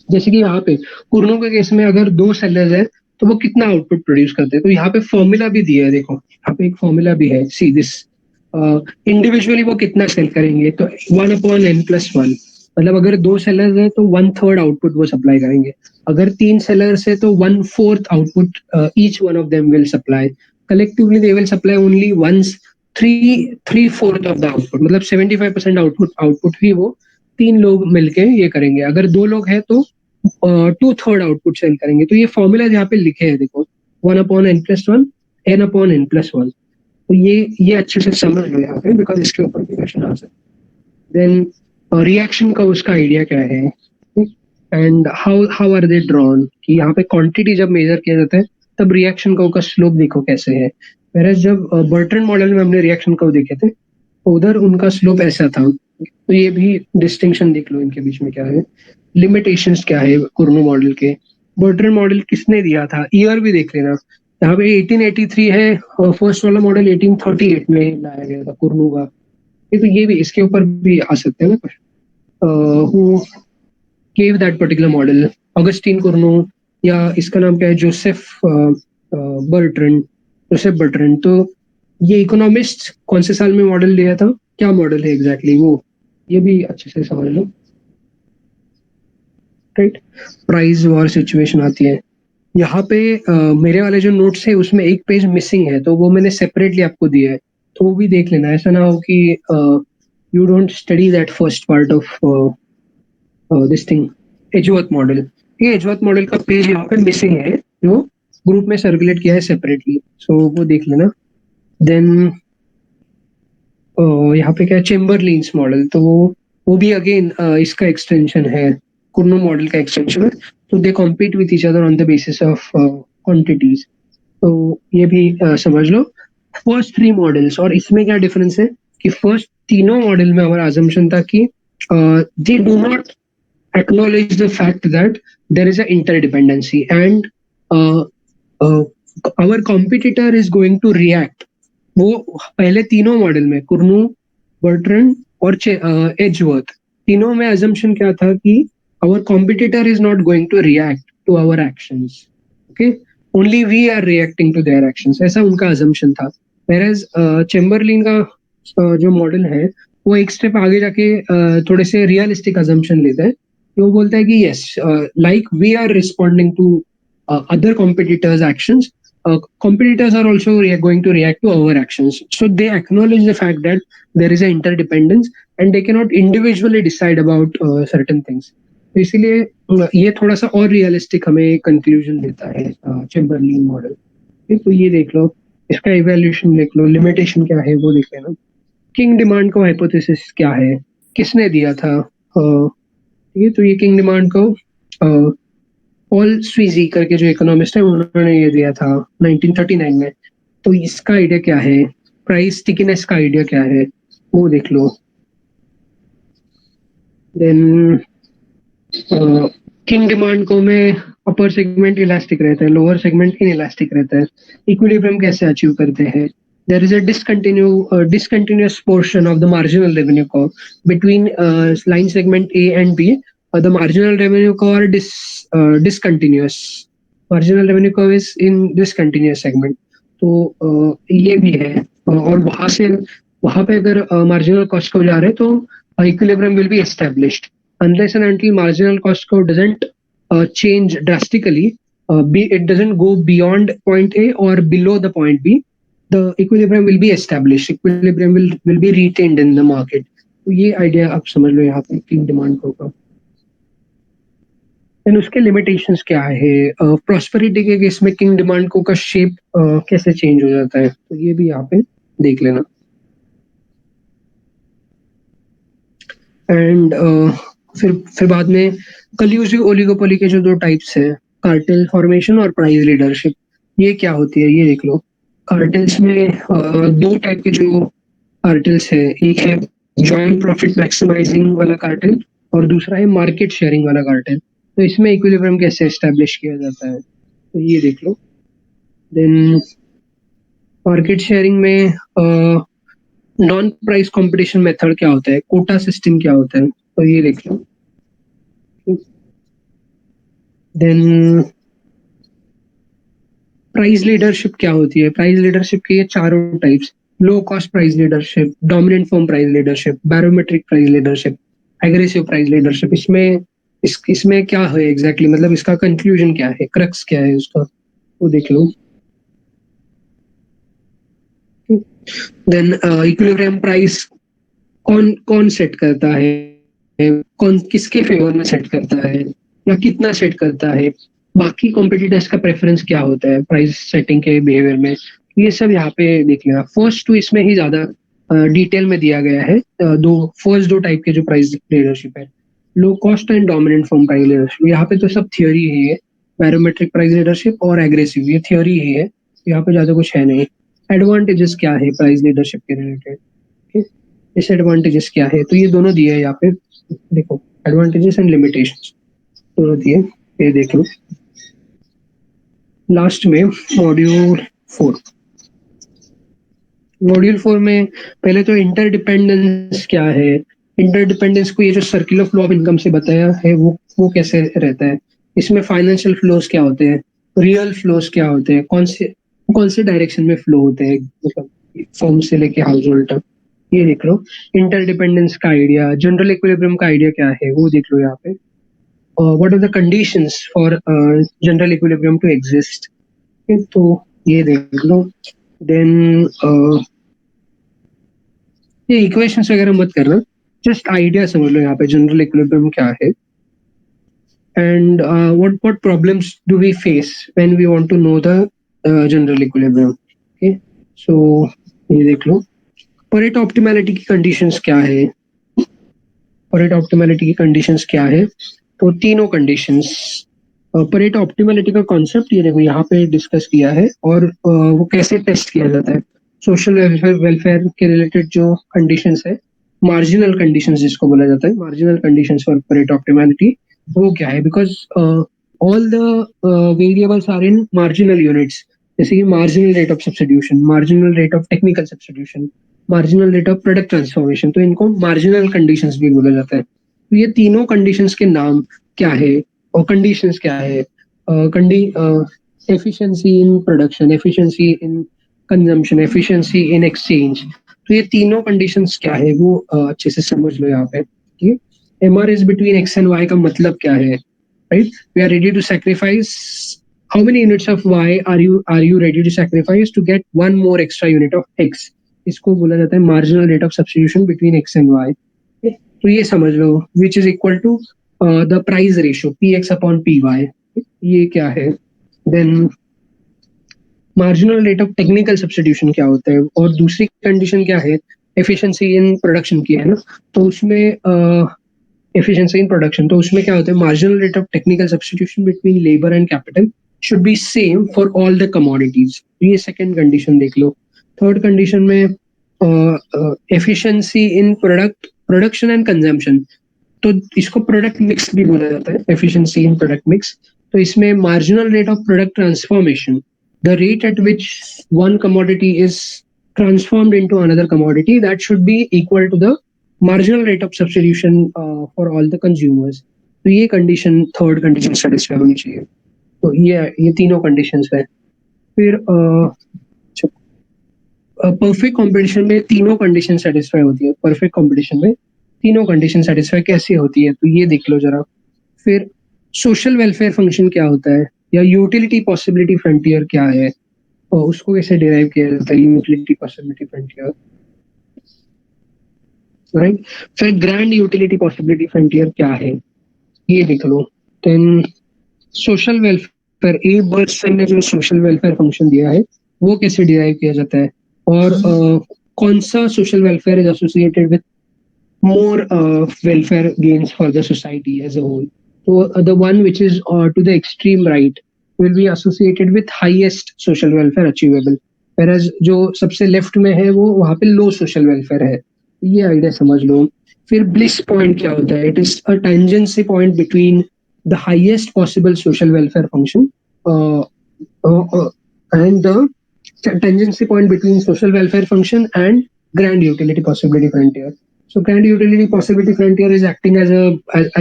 S1: जैसे कि यहाँ पे कुर्नो के केस में अगर दो सेलर्स है तो वो कितना आउटपुट प्रोड्यूस करते हैं, तो यहाँ पे फॉर्मूला भी दिया है, देखो यहाँ पे एक फॉर्मूला भी है, सी दिस। इंडिविजुअली वो कितना सेल करेंगे, तो 1/n+1, मतलब अगर दो सेलर्स है तो 1/3 आउटपुट वो सप्लाई करेंगे। अगर तीन सेलर्स है तो 1/4 output each one of them will supply. Collectively they will supply only once three fourth of the output, मतलब 75% आउटपुट ही वो तीन लोग मिलके ये करेंगे। अगर दो लोग हैं तो 2/3 आउटपुट सेल करेंगे। तो ये फॉर्मूला यहाँ पे लिखे हैं, देखो 1/n+1, n/n+1। तो ये अच्छे से समझ लो यहाँ पे, बिकॉज इसके ऊपर भी क्वेश्चन आ सकते। देन रिएक्शन का उसका आइडिया क्या है, and how how are they drawn, कि यहाँ पे क्वांटिटी जब मेजर किया जाता है तब रिएक्शन कर्व का स्लोप देखो कैसे है। whereas जब बर्ट्रैंड मॉडल में हमने रिएक्शन कर्व देखे थे तो उधर उनका स्लोप ऐसा था। तो ये भी डिस्टिंक्शन देख लो इनके बीच में क्या है। लिमिटेशंस क्या है कुर्नो मॉडल के, बर्ट्रैंड मॉडल किसने दिया था, ईयर भी देख लेना। यहाँ पे 1883 है और फर्स्ट वाला मॉडल 1838 में लाया गया था कुर्नो का। ये भी इसके ऊपर भी आ सकते हैं ना कुछ। Who gave that particular model, Augustin Cournot, या इसका नाम क्या है, बर्ट्रैंड जोसेफ बर्ट्रैंड। तो ये इकोनॉमिस्ट कौन से साल में मॉडल लिया था, क्या मॉडल है एग्जैक्टली वो, ये भी अच्छे से समझ लो। राइट, प्राइस वॉर सिचुएशन आती है यहाँ पे। मेरे वाले जो नोट्स है उसमें एक पेज मिसिंग है, तो वो मैंने सेपरेटली आपको दिया है, तो वो भी देख लेना। ऐसा ना हो कि you don't study that first part of this thing, Edgeworth model. ये एजवर्थ मॉडल का पेज यहाँ पे मिसिंग है, जो ग्रुप में सर्कुलेट किया है सेपरेटली, सो वो देख लेना। देन यहाँ पे क्या है, चेम्बरलिन्स मॉडल, तो वो भी अगेन इसका एक्सटेंशन है, कुर्नो मॉडल का एक्सटेंशन है। तो they compete with each other on the basis of quantities. तो ये भी समझ लो। फर्स्ट थ्री मॉडल्स और इसमें क्या डिफरेंस है कि फर्स्ट तीनों मॉडल में हमारा अजम्पशन था कि they do not acknowledge the fact that there is an interdependency, and uh, our competitor is going to react। वो पहले तीनों मॉडल में कुर्नो, बर्ट्रैंड और एजवर्थ, तीनों में assumption क्या था कि our competitor is not going to react to our actions, okay, only we are reacting to their actions, ऐसा उनका assumption था। whereas चेम्बरलिन का जो मॉडल है वो एक स्टेप आगे जाके थोड़े से रियलिस्टिक assumption लेता है। वो बोलता है कि yes, like we are responding to other competitors actions, competitors are also going to react to our actions, so they acknowledge the fact that there is an interdependence and they cannot individually decide about certain things। तो इसीलिए ये थोड़ा सा और realistic हमें conclusion देता है Chamberlin model. तो ये देख लो, इसका इवैल्यूएशन देख लो, लिमिटेशन क्या है वो देख लेना। किंग डिमांड का हाइपोथेसिस क्या है, किसने दिया था, तो ये किंग डिमांड को पॉल स्वीजी करके जो इकोनॉमिस्ट है उन्होंने ये दिया था 1939 में। तो इसका आइडिया क्या है, प्राइस स्टिकीनेस का आइडिया क्या है वो देख लो। देन किंग डिमांड को में अपर सेगमेंट इलास्टिक रहता है, लोअर सेगमेंट इनइलास्टिक रहता है। इक्विलिब्रियम कैसे अचीव करते हैं, there is a discontinuous portion of the marginal revenue curve between line segment A and B. The marginal revenue curve are discontinuous. Marginal revenue curve is in discontinuous segment. तो ये भी है। और वहां पे अगर marginal cost को जा रहे हैं तो equilibrium will be established unless and until marginal cost curve doesn't change drastically. It doesn't go beyond point A or below the point B, the equilibrium will be established, equilibrium will be retained in the market। तो ये idea आप समझ लो यहाँ पे king demand का। And उसके limitations क्या है, प्रॉस्पेरिटी के केस में किंग डिमांड को का शेप कैसे चेंज हो जाता है, तो ये भी यहाँ पे देख लेना। एंड फिर बाद में कल्यूसिव ओलिगोपोली के जो दो टाइप्स है, कार्टेल फॉर्मेशन और प्राइस लीडरशिप, ये क्या होती है ये देख लो। कार्टेल्स में दो टाइप के जो कार्टेल्स है, एक है जॉइंट प्रॉफिट मैक्सिमाइजिंग वाला कार्टेल और दूसरा है मार्केट शेयरिंग वाला कार्टेल। तो इसमें इक्विलिब्रियम कैसे एस्टेब्लिश किया जाता है तो ये देख लो। देन मार्केट शेयरिंग में नॉन प्राइस कंपटीशन मेथड क्या होता है, कोटा सिस्टम क्या होता है तो ये देख लो। देन प्राइस लीडरशिप क्या होती है, प्राइस लीडरशिप के ये चारों types, low cost price leadership, dominant form price leadership, barometric price leadership, aggressive price leadership. इसमें क्या है एग्जैक्टली मतलब इसका कंक्लूजन क्या है, क्रक्स क्या है उसका वो देख लो। देन इक्विलिब्रियम प्राइस कौन कौन सेट करता है, कौन किसके फेवर में सेट करता है या कितना सेट करता है, बाकी कॉम्पिटिटर्स का प्रेफरेंस क्या होता है प्राइस सेटिंग के बिहेवियर में, ये सब यहाँ पे देख लेना। फर्स्ट टू इसमें ही ज्यादा डिटेल में दिया गया है। फर्स्ट दो टाइप के जो प्राइस लीडरशिप है, low cost and dominant form price leadership, यहाँ पे तो सब थियोरी ही है। बैरोमेट्रिक प्राइस लीडरशिप और एग्रेसिव ये थियोरी ही है, यहाँ पे ज्यादा कुछ है नहीं। एडवांटेजेस क्या है प्राइस लीडरशिप के रिलेटेड, डिसएडवांटेजेस क्या है तो ये दोनों दिए है यहाँ पे देखो, एडवांटेजेस एंड लिमिटेशंस दोनों दिए, ये देख लो। लास्ट में मॉड्यूल 4 में पहले तो इंटरडिपेंडेंस क्या है, इंटरडिपेंडेंस को ये जो सर्कुलर फ्लो ऑफ इनकम से बताया है वो कैसे रहता है, इसमें फाइनेंशियल फ्लोज क्या होते हैं, रियल फ्लोज क्या होते हैं, कौन से डायरेक्शन में फ्लो होते हैं, मतलब फर्म से लेके हाउस होल्ड तक, ये देख लो। इंटरडिपेंडेंस का आइडिया, जनरल इक्विलिब्रियम का आइडिया क्या है वो देख लो यहाँ पे। What are the conditions for general equilibrium to exist, तो ये देख लो। देन ये इक्वेशंस वगैरह मत करना, जस्ट आइडिया समझ लो यहाँ पे जनरल इक्विलिब्रियम क्या है and what problems do we face when we want to know the general equilibrium, okay? So ये देख लो। परेटो ऑप्टिमैलिटी की कंडीशंस क्या है, परेटो ऑप्टिमैलिटी की कंडीशंस क्या है, तो तीनों कंडीशंस। परेटो ऑप्टिमैलिटी का कॉन्सेप्ट ये देखो यहाँ पे डिस्कस किया है और वो कैसे टेस्ट किया जाता है। सोशल वेलफेयर के रिलेटेड जो कंडीशंस है, मार्जिनल कंडीशंस जिसको बोला जाता है, marginal conditions for Pareto optimality वो क्या है, because all the variables are in marginal units, जैसे कि marginal rate of substitution, marginal rate of technical substitution, marginal rate of product transformation, तो इनको मार्जिनल कंडीशंस भी बोला जाता है। तो ये तीनों कंडीशंस के नाम क्या है और कंडीशंस क्या है, efficiency in production, efficiency in consumption, efficiency in exchange, तो ये तीनों कंडीशंस क्या है वो अच्छे से समझ लो यहाँ पे। MR is between X and Y का मतलब क्या है, right? We are ready to sacrifice how many units of y are you ready to sacrifice to get one more extra unit of x, इसको बोला जाता है marginal rate of substitution between X and Y. तो ये समझ लो which is equal to the price ratio P X upon P Y, ये क्या है। Then marginal rate of technical substitution क्या होता है, और दूसरी कंडीशन क्या है, एफिशिएंसी इन प्रोडक्शन की है ना, तो उसमें एफिशिएंसी इन प्रोडक्शन, तो उसमें क्या होता है, marginal rate of technical substitution between labour and capital should be same for all the commodities, ये सेकंड कंडीशन देख लो। थर्ड कंडीशन में efficiency in production and consumption, तो इसको प्रोडक्ट मिक्स भी बोला जाता है, एफिशिएंसी इन प्रोडक्ट मिक्स। तो इसमें marginal rate of product transformation, the rate at which one commodity is transformed into another commodity, that should be equal to the marginal rate of substitution for all the consumers, तो ये condition third condition satisfy होनी चाहिए। तो ये तीनों conditions है। फिर perfect competition में तीनों कंडीशन सेटिस्फाई होती है, परफेक्ट कंपटीशन में तीनों कंडीशन सेटिस्फाई कैसे होती है तो ये देख लो जरा। फिर सोशल वेलफेयर फंक्शन क्या होता है, या यूटिलिटी पॉसिबिलिटी फ्रंटियर क्या है और उसको कैसे डिराइव किया जाता है, यूटिलिटी पॉसिबिलिटी फ्रंटियर, राइट? फिर ग्रैंड यूटिलिटी पॉसिबिलिटी फ्रंटियर क्या है ये देख लो। देन सोशल वेलफेयर, ए बर्ड्सन ने जो सोशल वेलफेयर फंक्शन दिया है वो कैसे डिराइव किया जाता है, और कौन सा social welfare is associated with more welfare gains for the society as a whole, So the one which is to the extreme right will be associated with highest social welfare achievable, whereas जो सबसे left में है वो वहाँ पे लो social welfare है. ये idea समझ लो. फिर ब्लिस पॉइंट क्या होता है? It is a tangency point between the highest possible social welfare function and the tangency point between social welfare function and grand utility possibility frontier. So grand utility possibility frontier is acting as a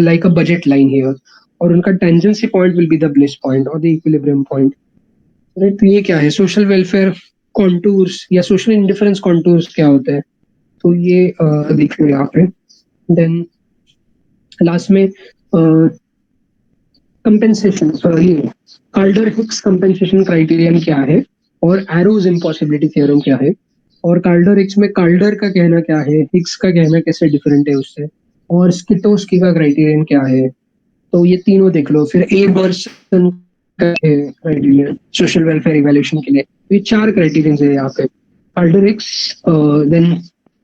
S1: like a budget line here, और उनका tangency point will be the bliss point or the equilibrium point. Right? तो ये क्या है? social welfare contours या social indifference contours क्या होते हैं? तो ये देख लो यहाँ पे. Then लास्ट में कंपेंसेशन, ये कार्डर हिक्स कंपेंसेशन क्राइटेरियन क्या है और एरोज इम्पॉसिबिलिटी थ्योरम क्या है, और कार्डर हिक्स में कार्डर का कहना क्या है, हिक्स का कहना कैसे डिफरेंट है उससे, और स्किटोस्की का क्राइटेरियन क्या है. तो ये तीनों देख लो. फिर ए बर्सन का है क्राइटेरियन सोशल वेलफेयर इवैल्यूएशन के लिए. ये चार क्राइटेरियन है यहाँ पे. Kaldor Hicks, then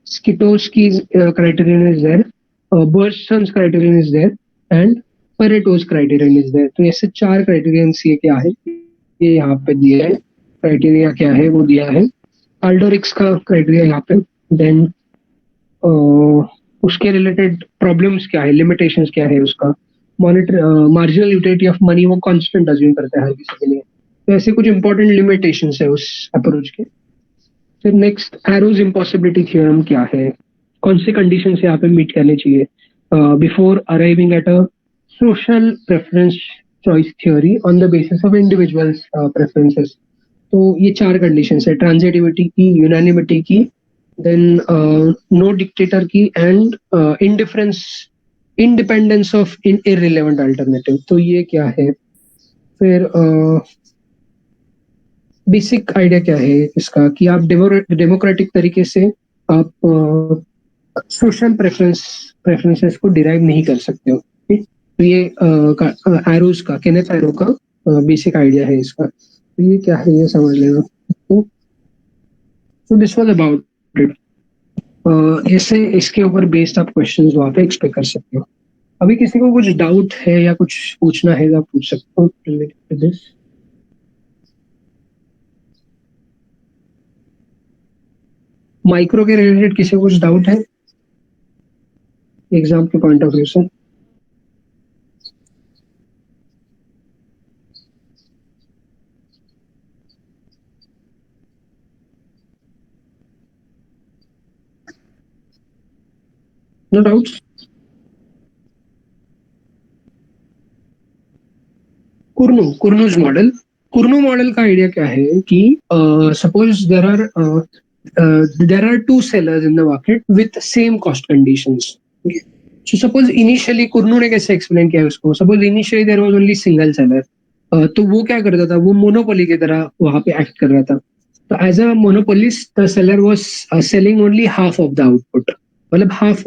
S1: Scitovsky criterion is there, Bergson's criterion is there and Pareto's criterion is there. तो ऐसे चार क्राइटेरियन ये क्या है, ये यहाँ पे दिया है. क्राइटेरिया क्या है वो दिया है. अल्डोरिक्स का क्राइटेरिया यहाँ पे. देन उसके रिलेटेड प्रॉब्लम्स क्या है, लिमिटेशंस क्या है उसका. Monitor marginal utility of money वो कांस्टेंट अज्यूम करता है हर किसी के लिए. तो ऐसे कुछ इंपॉर्टेंट लिमिटेशंस है उस अप्रोच के. फिर नेक्स्ट एरोज इम्पॉसिबिलिटी थ्योरम क्या है, कौन से कंडीशन यहाँ पे मीट करने चाहिए before arriving at a social preference choice theory on the basis of individuals preferences. तो ये चार कंडीशंस है, ट्रांजिटिविटी की, यूनानिमिटी की, देन नो डिक्टेटर की, and independence of irrelevant alternative. तो ये क्या है. फिर बेसिक आइडिया क्या है इसका कि आप डेमोक्रेटिक तरीके से आप सोशल प्रेफरेंसेस को डिराइव नहीं कर सकते हो. तो ये एरोज का, केनेथ एरो का बेसिक आइडिया है इसका. तो ये क्या है ये समझ लेना. तो दिस वाज अबाउट इट. ऐसे इसके ऊपर बेस्ड आप क्वेश्चंस वहाँ पे एक्सपेक्ट कर सकते हो. अभी किसी को कुछ डाउट है या कुछ पूछना है तो आप पूछ सकते हो रिलेटेड टू दिस. माइक्रो के रिलेटेड किसी को कुछ डाउट है एग्जाम के पॉइंट ऑफ व्यू से? No doubts. कुर्नूज मॉडल का आइडिया क्या है कि suppose there are two sellers in the market with same cost conditions. So suppose initially Cournot ने कैसे एक्सप्लेन किया उसको, suppose initially there was only single seller. तो वो क्या करता था, वो मोनोपोली की तरह वहां पे एक्ट कर रहा था. तो as a monopolist the seller was selling only half of the output, मतलब हाफ,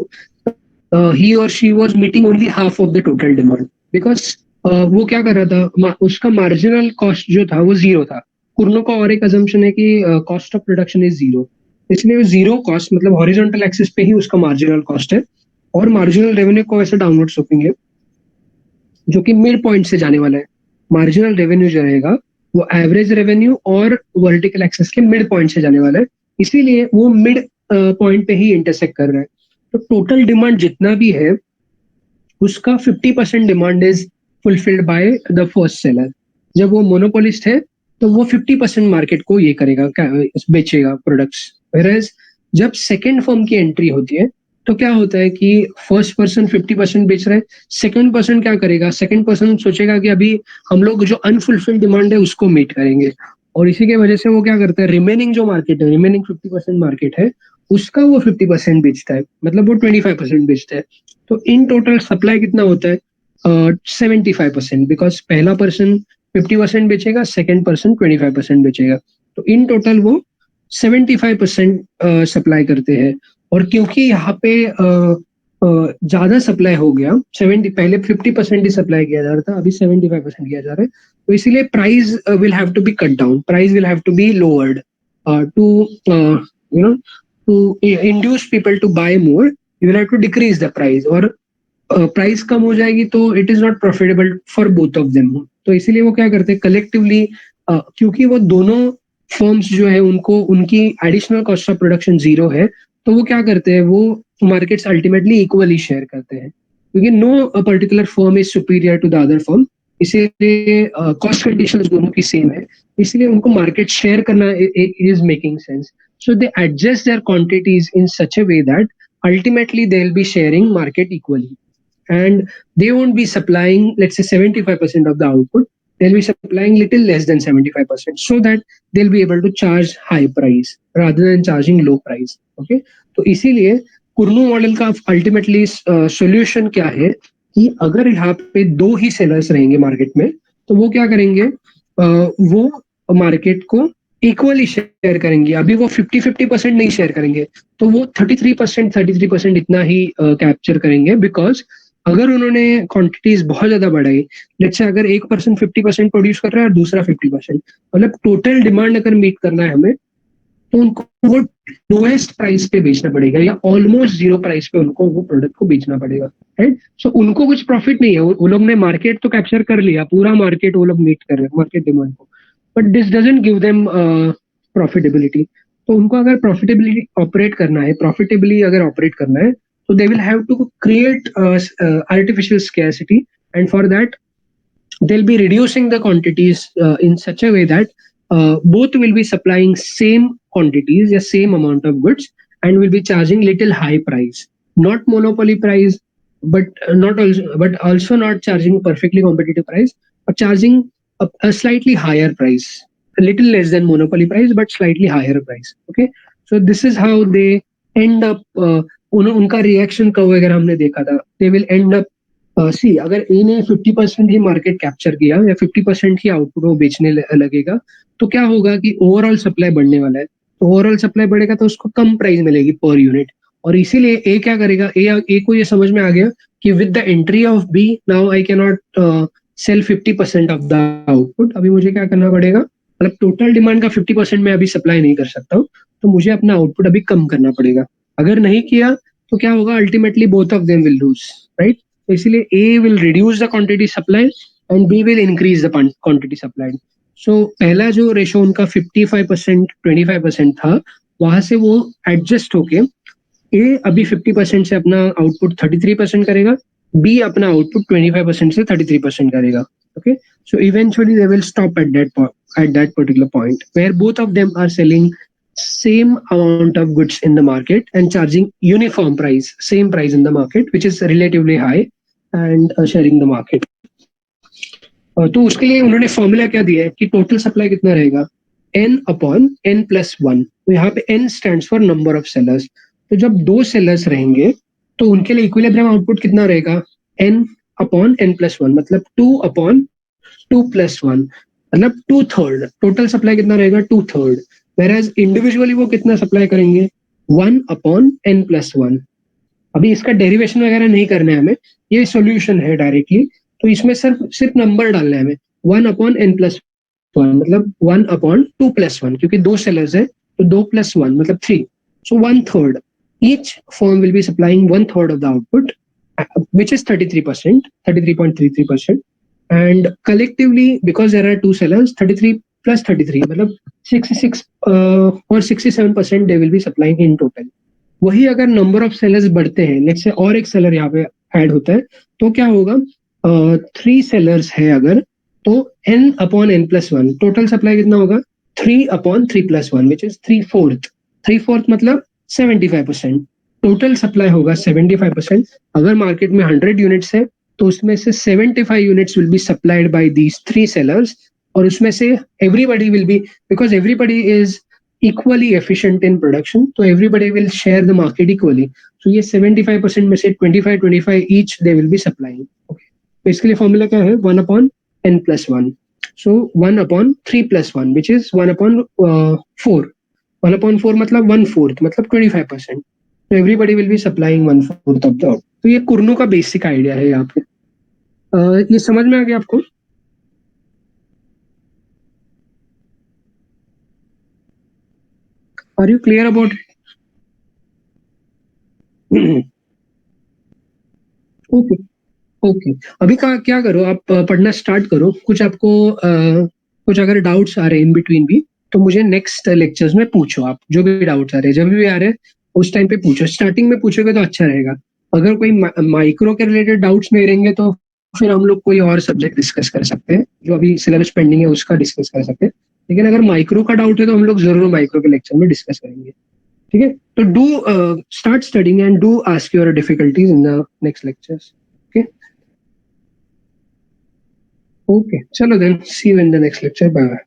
S1: ही और she was meeting only half of the total demand, because वो क्या कर रहा था, उसका मार्जिनल कॉस्ट जो था वो जीरो था. कुर्नो का और एक अजम्पशन है कि cost of production is zero, इसलिए जीरो कॉस्ट मतलब हॉरिजॉन्टल एक्सिस पे ही उसका मार्जिनल कॉस्ट है, और मार्जिनल रेवेन्यू को वैसे डाउनवर्ड स्लोपिंग है जो कि मिड पॉइंट से जाने वाला है. मार्जिनल रेवेन्यू जो रहेगा वो एवरेज रेवेन्यू और वर्टिकल एक्सिस के मिड पॉइंट से जाने वाला है, इसीलिए वो मिड पॉइंट पे ही इंटरसेक्ट कर रहा है. तो टोटल डिमांड जितना भी है उसका 50% demand is fulfilled by the first seller. जब वो मोनोपोलिस्ट है तो वो 50% मार्केट को ये करेगा, बेचेगा प्रोडक्ट्स. वेयरएज जब सेकंड फर्म की एंट्री होती है तो क्या होता है कि फर्स्ट पर्सन 50% बेच रहा है, सेकंड पर्सन क्या करेगा, सेकंड पर्सन सोचेगा कि अभी हम लोग जो अनफुलफिल्ड डिमांड है उसको मीट करेंगे, और इसी की वजह से वो क्या करता है, रिमेनिंग जो मार्केट है, रिमेनिंग 50% मार्केट है उसका वो 50% बेचता है, मतलब वो 25% बेचता है. तो इन टोटल सप्लाई कितना होता है, 75%, बिकॉज पहला पर्सन 50% बेचेगा, सेकेंड पर्सन 25% बेचेगा. तो इन टोटल वो 75% सप्लाई करते हैं. और क्योंकि यहाँ पे ज्यादा सप्लाई हो गया, 70 पहले 50% ही सप्लाई किया जा रहा था, अभी 75% किया जा रहा है, तो इसीलिए price will have to be cut down, price will have to be lowered to you know to induce people to buy more. You will have to decrease the price, or price कम हो जाएगी तो it is not profitable for both of them. तो इसीलिए वो क्या करते हैं कलेक्टिवली, क्योंकि वो दोनों फर्म्स जो है उनको उनकी additional cost of production zero है, तो वो क्या करते हैं, वो मार्केट्स अल्टीमेटली इक्वली शेयर करते हैं, क्योंकि no particular firm is superior to the other firm. इसीलिए कॉस्ट कंडीशंस दोनों की सेम है, इसलिए उनको मार्केट शेयर करना is making sense. So they adjust their quantities in such a way that ultimately they'll be sharing market equally, and they won't be supplying, let's say, 75% of the output. They'll be supplying little less than 75%, so that they'll be able to charge high price rather than charging low price. Okay, तो इसीलिए कुर्नू model का ultimately solution क्या है कि अगर यहाँ पे दो ही सेलर्स रहेंगे मार्केट में, तो वो क्या करेंगे, वो मार्केट को इक्वली शेयर करेंगे। अभी वो 50-50% नहीं शेयर करेंगे, तो वो 33% इतना ही कैप्चर करेंगे, बिकॉज अगर उन्होंने क्वांटिटीज बहुत ज्यादा बढ़ाई, लेट्स से अगर एक पर्सन 50% प्रोड्यूस कर रहा है और दूसरा 50%, मतलब टोटल डिमांड अगर मीट करना है हमें, तो उनको वो लोएस्ट प्राइस पे बेचना पड़ेगा या ऑलमोस्ट जीरो प्राइस पे उनको वो प्रोडक्ट को बेचना पड़ेगा, राइट। सो उनको कुछ प्रॉफिट नहीं है, वो लोग ने मार्केट तो कैप्चर कर लिया, पूरा मार्केट वो लोग मीट कर रहे हैं, मार्केट डिमांड को, but this doesn't give them profitability. तो उनको अगर प्रॉफिटेबिलिटी ऑपरेट करना है, प्रॉफिटेबली अगर ऑपरेट करना है, तो they will have to create artificial scarcity, and for that they'll be reducing the quantities in such a way that both will be supplying same quantities, the same amount of goods, and will be charging little high price, not monopoly price, but also not charging perfectly competitive price, but charging a slightly higher price, a little less than monopoly price, but slightly higher price. Okay, so this is how they end up. उनका reaction कब वगैरह हमने देखा था, they will end up, सी अगर ए ने 50% ही market capture किया या 50% ही आउटपुट वो बेचने लगेगा, तो क्या होगा कि ओवरऑल सप्लाई बढ़ने वाला है, तो ओवरऑल सप्लाई बढ़ेगा तो उसको कम प्राइस मिलेगी पर यूनिट, और इसीलिए ए क्या करेगा, ए को ये समझ में आ गया कि with the entry of B now I can not sell 50% of the output, अभी मुझे क्या करना पड़ेगा, मतलब टोटल डिमांड का 50% मैं अभी सप्लाई नहीं कर सकता हूँ, तो मुझे अपना आउटपुट अभी कम करना पड़ेगा। अगर नहीं किया तो क्या होगा, ultimately both of them will lose, right. तो इसलिए A will reduce the quantity supply and B will increase the quantity supplied. So पहला जो रेशो उनका 55% 25% था, वहां से वो एडजस्ट होके ए अभी 50% से अपना आउटपुट 33% करेगा, बी अपना आउटपुट 25% से 33% करेगा। Okay, so eventually they will stop at that particular point where both of them are selling same amount of goods in the market and charging uniform price, same price in the market, which is relatively high, and sharing the market. तो उसके लिए उन्होंने formula क्या दिया है कि total supply कितना रहेगा, n upon n plus one. तो यहाँ पे n stand for number of sellers. तो जब दो सेलर्स रहेंगे तो उनके लिए इक्विलिब्रियम आउटपुट कितना रहेगा, n upon n plus one, मतलब 2/2+1, मतलब 2/3। टोटल सप्लाई कितना रहेगा, 2/3। वेराज इंडिविजुअली वो कितना सप्लाई करेंगे, 1/n+1। अभी इसका डेरिवेशन वगैरह नहीं करना है हमें, ये सॉल्यूशन है डायरेक्टली, तो इसमें सिर्फ सिर्फ नंबर डालना है हमें, 1/n+1, मतलब 1/2+1, क्योंकि दो सेलर्स है तो 2+1 मतलब 3, सो 1/3। each firm will be supplying 1/3 of the output, which is 33%, 33.33%, and collectively because there are two sellers, 33 plus 33 मतलब 66 or 67% they will be supplying in total। वही अगर नंबर ऑफ सेलर्स बढ़ते हैं, लेट्स से और एक सेलर यहाँ पे add होता है, तो क्या होगा, 3 सेलर्स है अगर, तो n/n+1 टोटल सप्लाई कितना होगा, 3/3+1, विच इज 3/4। 3/4 मतलब 75%। टोटल सप्लाई होगा 75%। अगर मार्केट में 100 यूनिट्स है, तो उसमें से 75 units will be supplied by these 3 sellers, और उसमें से everybody will be, because everybody is equally efficient in production, so everybody will share the market equally। so ये 75% में से 25 each they will be supplying। okay, तो इसके लिए formula क्या है, 1/n+1, so 1/3+1, which is 1/4। 1/4 मतलब 1/4 मतलब 25%, so everybody will be supplying 1/4 of the output। तो ये कुर्नू का बेसिक आइडिया है यहाँ पे। ये समझ में आ गया आपको? Are you clear about it? Okay okay. अभी का क्या करो आप, पढ़ना स्टार्ट करो। कुछ आपको कुछ अगर डाउट्स आ रहे हैं इन बिटवीन भी, तो मुझे नेक्स्ट लेक्चर्स में पूछो। आप जो भी डाउट्स आ रहे हैं, जब भी आ रहे हैं उस टाइम पे पूछो। स्टार्टिंग में पूछोगे तो अच्छा रहेगा। अगर कोई माइक्रो के रिलेटेड डाउट्स नहीं रहेंगे तो फिर हम लोग कोई और सब्जेक्ट डिस्कस कर सकते हैं, जो अभी सिलेबस पेंडिंग है उसका डिस्कस कर सकते हैं। लेकिन अगर माइक्रो का डाउट है तो हम लोग जरूर माइक्रो के लेक्चर में डिस्कस करेंगे। ठीक है, तो do start studying and do ask your difficulties in the next lectures. Okay okay, चलो then, see you in the next lecture, bye bye.